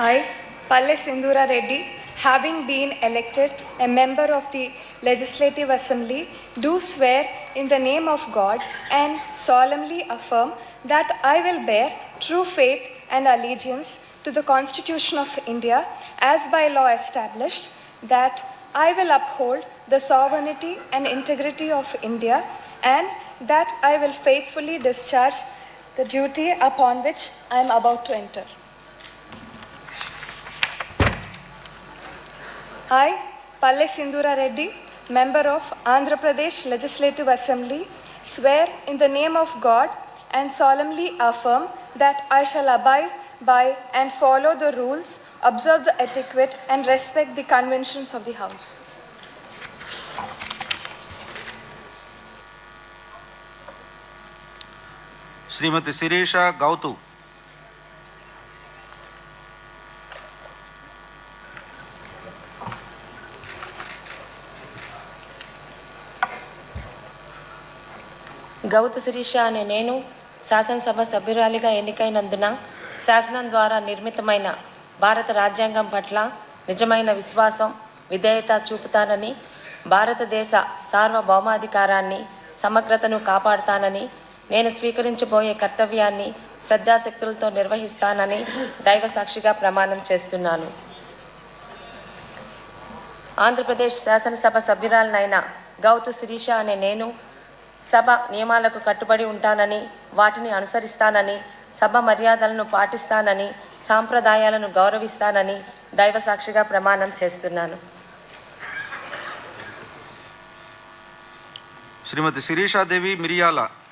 I, Palle Sindhura Reddy, having been elected a member of the Legislative Assembly, do swear in the name of God and solemnly affirm that I will bear true faith and allegiance to the Constitution of India as by law established, that I will uphold the sovereignty and integrity of India, and that I will faithfully discharge the duty upon which I am about to enter. I, Palle Sindhura Reddy, member of Andhra Pradesh Legislative Assembly, swear in the name of God and solemnly affirm that I shall abide by and follow the rules, observe the etiquette, and respect the conventions of the House. Shrimati Shirisha गौतु. Gouthu Sirisha అనే నేను శాసనసభ సభ్యురాలిగా ఎన్నికైనందున శాసనం ద్వారా నిర్మితమైన భారత రాజ్యాంగం పట్ల నిజమైన విశ్వాసం, విధేయత చూపుతానని, భారతదేశ సార్వభౌమాధికారాన్ని, సమగ్రతను కాపాడుతానని, నేను స్వీకరించబోయే కర్తవ్యాన్ని శ్రద్ధాశక్తులతో నిర్వహిస్తానని దైవ సాక్షిగా ప్రమాణం చేస్తున్నాను. ఆంధ్రప్రదేశ్ శాసనసభ సభ్యురాలనైన గౌతు శిరీష అనే నేను సభ నియమాలకు కట్టుబడి ఉంటానని, వాటిని అనుసరిస్తానని, సభ మర్యాదలను పాటిస్తానని, సాంప్రదాయాలను గౌరవిస్తానని దైవ సాక్షిగా ప్రమాణం చేస్తున్నాను. श्रीमती शिरीषा देवी मिरियाला.